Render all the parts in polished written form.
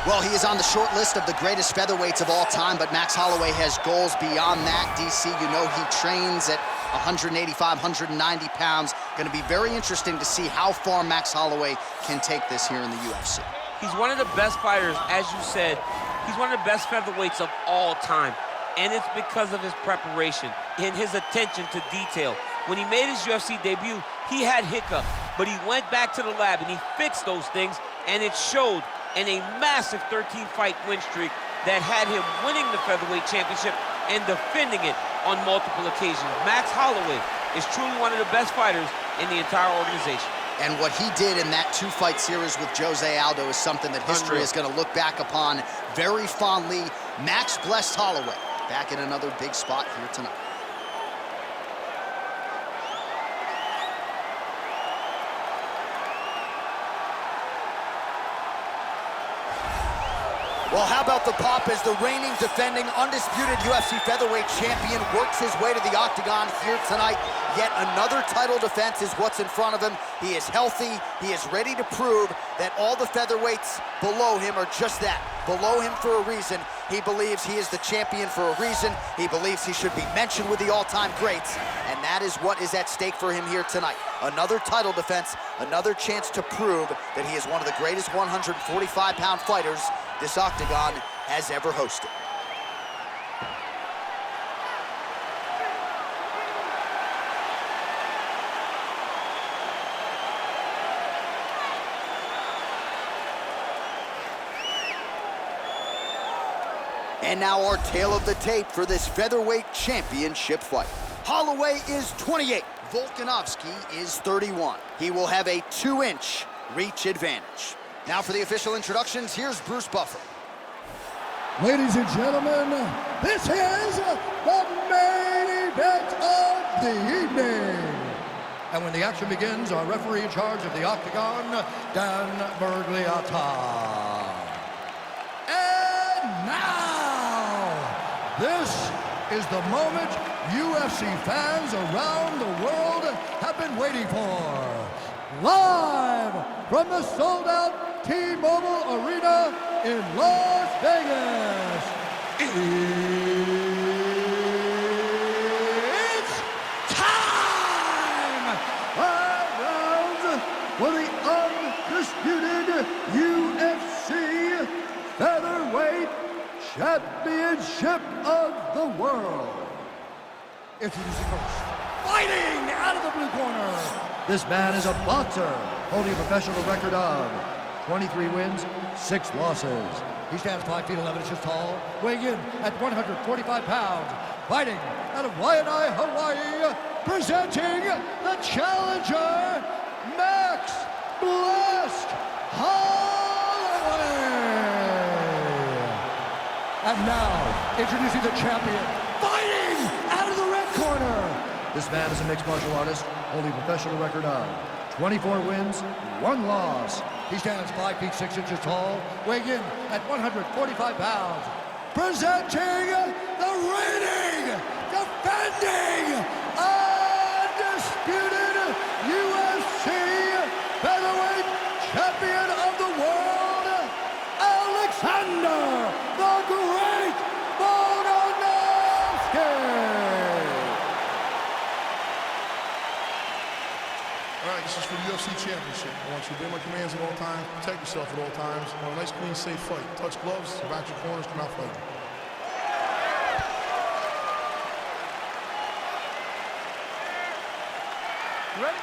Well, he is on the short list of the greatest featherweights of all time, but Max Holloway has goals beyond that. DC, you know he trains at 185, 190 pounds. Going to be very interesting to see how far Max Holloway can take this here in the UFC. He's one of the best fighters, as you said. He's one of the best featherweights of all time, and it's because of his preparation and his attention to detail. When he made his UFC debut, he had hiccups, but he went back to the lab and he fixed those things, and it showed in a massive 13-fight win streak that had him winning the featherweight championship and defending it on multiple occasions. Max Holloway is truly one of the best fighters in the entire organization. And what he did in that two-fight series with Jose Aldo is something that history is going to look back upon very fondly. Max blessed Holloway back in another big spot here tonight. Well, how about the pop as the reigning, defending, undisputed UFC featherweight champion works his way to the octagon here tonight. Yet another title defense is what's in front of him. He is healthy. He is ready to prove that all the featherweights below him are just that, below him for a reason. He believes he is the champion for a reason. He believes he should be mentioned with the all-time greats, and that is what is at stake for him here tonight. Another title defense, another chance to prove that he is one of the greatest 145-pound fighters this octagon has ever hosted. And now our tale of the tape for this featherweight championship fight. Holloway is 28. Volkanovski is 31. He will have a 2-inch reach advantage. Now for the official introductions, here's Bruce Buffer. Ladies and gentlemen, this is the main event of the evening. And when the action begins, our referee in charge of the octagon, Dan Bergliata. And now, this is the moment UFC fans around the world have been waiting for. Live from the sold-out T-Mobile Arena in Las Vegas, it's time! 5 rounds for the undisputed UFC Featherweight Championship of the world. Introducing first, fighting out of the blue corner. This man is a boxer, holding a professional record of 23 wins, 6 losses. He stands 5 feet 11 inches tall, weighing in at 145 pounds. Fighting out of Waianae, Hawaii, presenting the challenger, Max Blessed Holloway. And now, introducing the champion, fighting out of the red corner. This man is a mixed martial artist, holding a professional record of 24 wins, 1 loss. He stands 5 feet 6 inches tall, weighing in at 145 pounds. Presenting the reigning, defending, undisputed UFC featherweight champion of the world, Alexander the Great Volkanovski. All right, this is for the UFC Championship. I want you to obey my commands at all times, protect yourself at all times. I want a nice, clean, safe fight. Touch gloves, back your corners, come out fighting. You ready?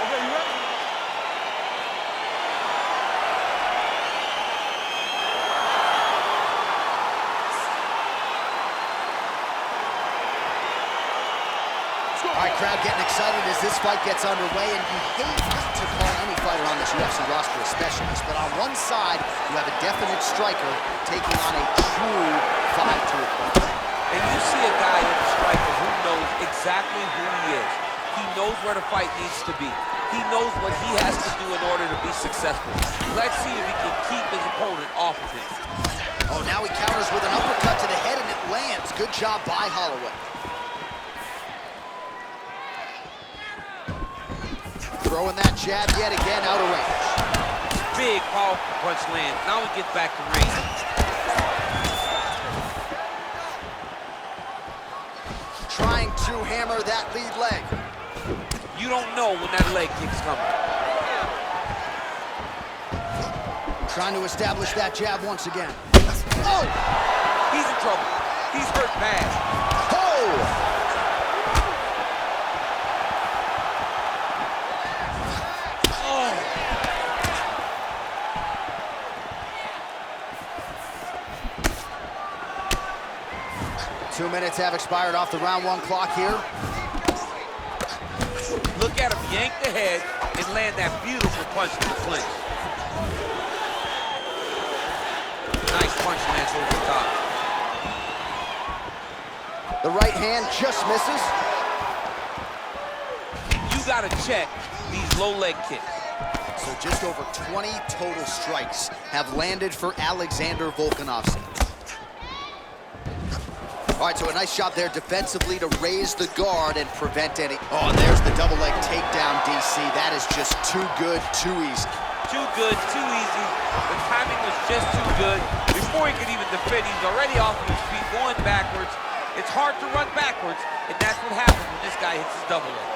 Okay, you ready? All right, crowd getting excited as this fight gets underway, and you hate to call any fighter on this UFC roster a specialist, but on one side, you have a definite striker taking on a true 5-tool puncher. And you see a guy in the striker who knows exactly who he is. He knows where the fight needs to be. He knows what he has to do in order to be successful. Let's see if he can keep his opponent off of him. Oh, now he counters with an uppercut to the head, and it lands. Good job by Holloway. Throwing that jab yet again out of range. Big, powerful punch lands. Now he gets back to range. Trying to hammer that lead leg. You don't know when that leg kick's coming. Trying to establish that jab once again. Oh! He's in trouble. He's hurt bad. Oh! 2 minutes have expired off the round 1 clock here. Look at him yank the head and land that beautiful punch to the clinch. Nice punch lands over the top. The right hand just misses. You gotta check these low leg kicks. So just over 20 total strikes have landed for Alexandr Volkanovski. All right, so a nice shot there defensively to raise the guard and prevent any... Oh, and there's the double leg takedown, DC. That is just too good, too easy. Too good, too easy. The timing was just too good. Before he could even defend, he's already off of his feet, going backwards. It's hard to run backwards, and that's what happens when this guy hits his double leg.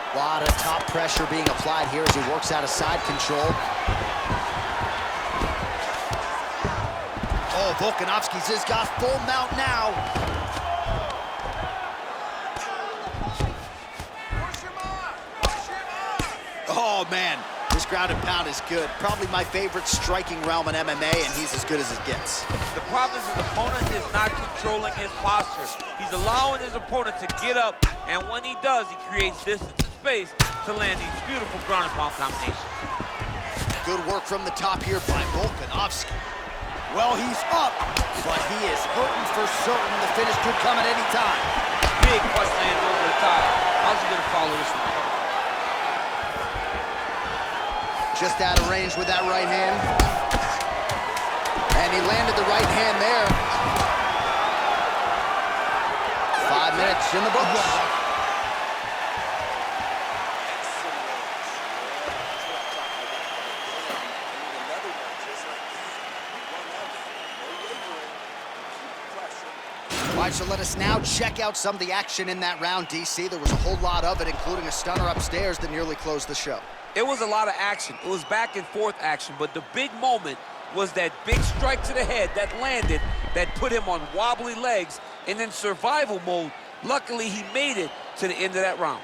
A lot of top pressure being applied here as he works out of side control. Oh, Volkanovski's has got full mount now. Oh, man, this ground and pound is good. Probably my favorite striking realm in MMA, and he's as good as it gets. The problem is his opponent is not controlling his posture. He's allowing his opponent to get up, and when he does, he creates distance and space to land these beautiful ground and pound combinations. Good work from the top here by Volkanovski. Well, he's up, but he is hurting for certain. The finish could come at any time. Big punch lands over the top. How's he gonna follow this one? Just out of range with that right hand. And he landed the right hand there. 5 minutes in the books. All right, so let us now check out some of the action in that round, DC. There was a whole lot of it, including a stunner upstairs that nearly closed the show. It was a lot of action. It was back and forth action, but the big moment was that big strike to the head that landed, that put him on wobbly legs, and in survival mode, luckily he made it to the end of that round.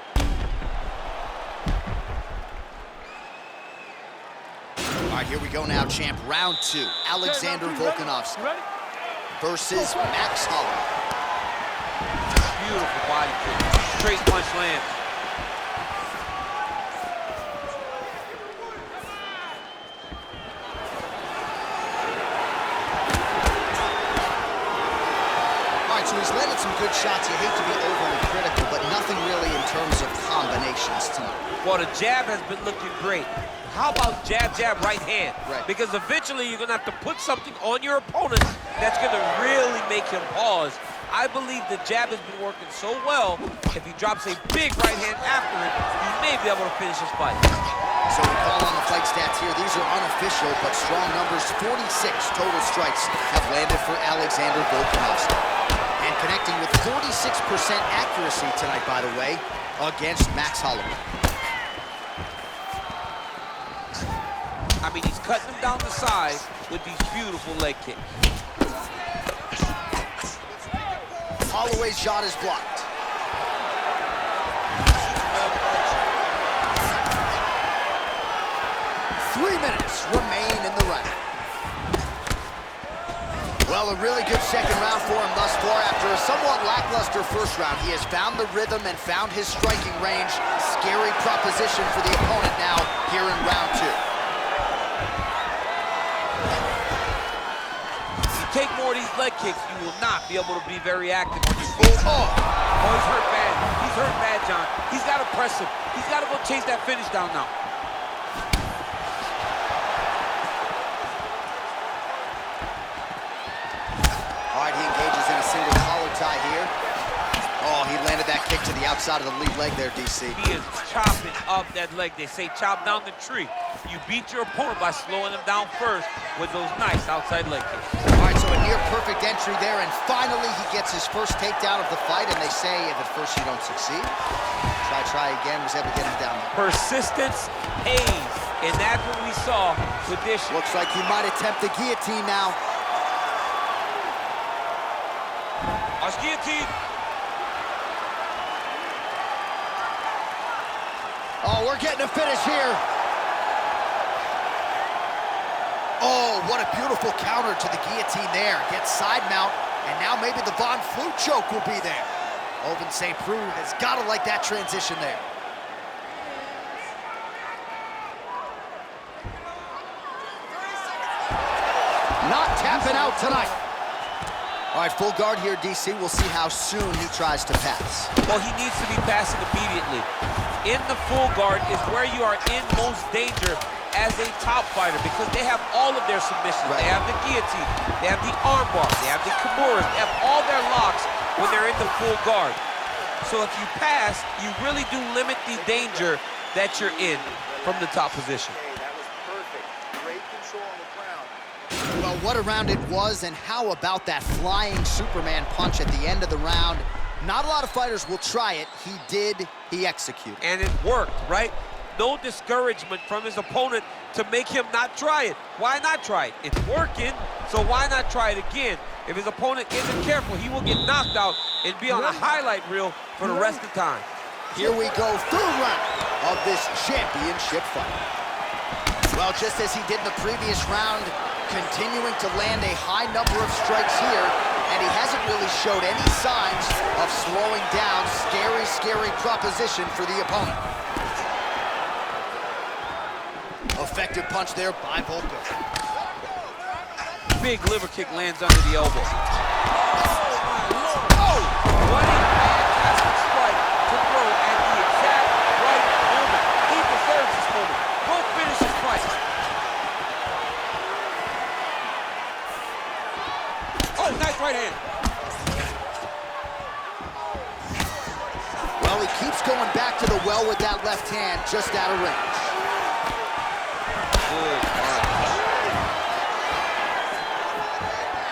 All right, here we go now, champ. Round 2, Alexandr Volkanovski versus Max Hollow. Beautiful body kick. Straight punch lands. All right, so he's landed some good shots. You hate to be overly critical, but nothing really in terms of combinations tonight. Well, the jab has been looking great. How about jab, jab, right hand? Right. Because eventually you're going to have to put something on your opponent that's going to really make him pause. I believe the jab has been working so well, if he drops a big right hand after it, he may be able to finish his fight. So we call on the fight stats here. These are unofficial, but strong numbers. 46 total strikes have landed for Alexandr Volkanovski. And connecting with 46% accuracy tonight, by the way, against Max Holloway. I mean, he's cutting him down the side with these beautiful leg kicks. Holloway's shot is blocked. Three minutes remain in the round. Well, a really good second round for him thus far. After a somewhat lackluster first round, he has found the rhythm and found his striking range. Scary proposition for the opponent now here in round 2. Take more of these leg kicks, you will not be able to be very active on your feet. Oh, he's hurt bad. He's hurt bad, John. He's got to press him. He's got to go chase that finish down now. All right, he engages in a single collar tie here. Oh, he landed that kick to the outside of the lead leg there, DC. He is chopping up that leg. They say chop down the tree. You beat your opponent by slowing him down first with those nice outside leg kicks. All right, so a near-perfect entry there, and finally he gets his first takedown of the fight, and they say if at first you don't succeed, try again, was able to get him down there. Persistence pays, and that's what we saw with this. Looks like he might attempt the guillotine now. Watch guillotine. Oh, we're getting a finish here. Oh, what a beautiful counter to the guillotine there. Gets side mount, and now maybe the Von Flue choke will be there. Ovince St. Preux has got to like that transition there. Not tapping out tonight. All right, full guard here, DC. We'll see how soon he tries to pass. Well, he needs to be passing immediately. In the full guard is where you are in most danger as a top fighter because they have all of their submissions. Right. They have the guillotine, they have the armbar, they have the kimuras, they have all their locks when they're in the full guard. So if you pass, you really do limit the danger that you're in from the top position. That was perfect. Great control on the ground. Well, what a round it was, and how about that flying Superman punch at the end of the round? Not a lot of fighters will try it. He did, he executed. And it worked, right? No discouragement from his opponent to make him not try it. Why not try it? It's working, so why not try it again? If his opponent isn't careful, he will get knocked out and be on a highlight reel for the rest of the time. Here we go, third round of this championship fight. Well, just as he did in the previous round, continuing to land a high number of strikes here, and he hasn't really showed any signs of slowing down. Scary, scary proposition for the opponent. Effective punch there by Volka. Big liver kick lands under the elbow. Oh, what a fantastic strike to throw at the exact right moment. He deserves this moment. Go finish his fight. Oh, nice right hand. Well, he keeps going back to the well with that left hand, just out of range.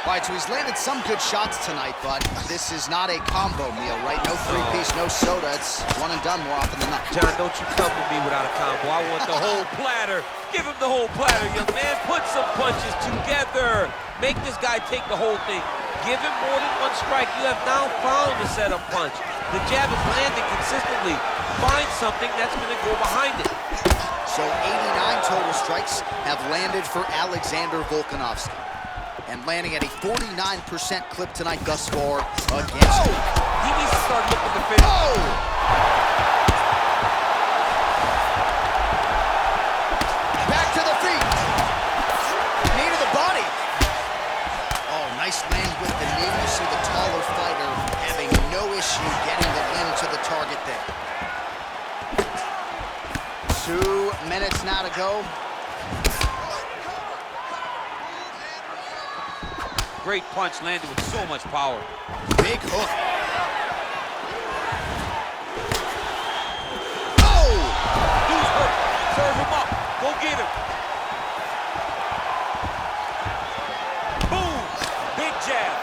All right, so he's landed some good shots tonight, but this is not a combo meal, right? No three-piece, no soda. It's one and done more often than not. John, don't you come with me without a combo. I want the whole platter. Give him the whole platter, young man. Put some punches together. Make this guy take the whole thing. Give him more than one strike. You have now found a setup punch. The jab is landing consistently. Find something that's going to go behind it. So 89 total strikes have landed for Alexandr Volkanovski. And landing at a 49% clip tonight thus far against him. He needs to start looking to finish. Oh! Back to the feet. Knee to the body. Oh, nice land with the knee. You see the taller fighter having no issue getting the limb to the target there. 2 minutes now to go. Great punch landed with so much power. Big hook. Oh! He's hurt. Serve him up. Go get him. Boom! Big jab.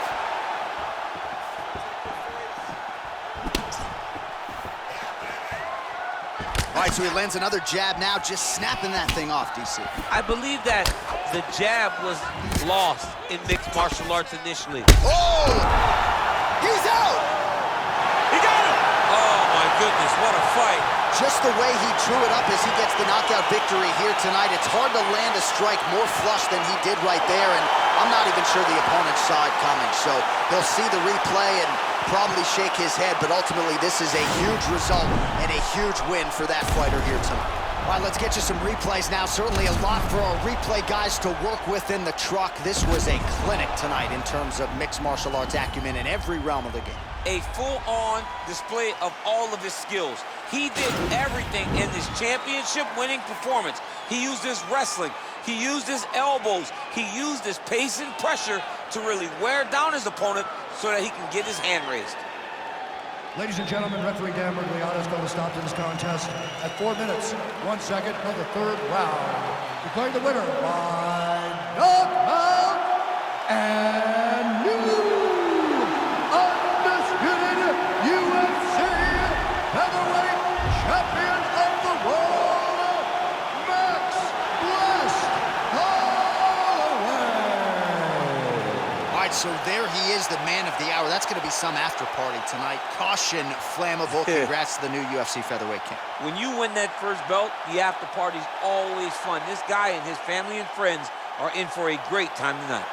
All right, so he lands another jab now, just snapping that thing off, DC. I believe that the jab was lost in mixed martial arts initially. Oh! He's out! He got him! Oh, my goodness, what a fight. Just the way he drew it up as he gets the knockout victory here tonight, it's hard to land a strike more flush than he did right there, and I'm not even sure the opponent saw it coming, so he'll see the replay and probably shake his head, but ultimately this is a huge result and a huge win for that fighter here tonight. All right, let's get you some replays now. Certainly a lot for our replay guys to work with in the truck. This was a clinic tonight in terms of mixed martial arts acumen in every realm of the game. A full-on display of all of his skills. He did everything in this championship-winning performance. He used his wrestling. He used his elbows. He used his pace and pressure to really wear down his opponent so that he can get his hand raised. Ladies and gentlemen, referee Dan Mergliata has called a stop to this contest at 4 minutes, 1 second of the third round. Declaring the winner by knockout and new undisputed UFC heavyweight champion of the world, Max Holloway. All right, so there he is, the man of the hour. That's going to be some after party tonight. Caution, flammable. Congrats to the new UFC featherweight king. When you win that first belt, the after party's always fun. This guy and his family and friends are in for a great time tonight.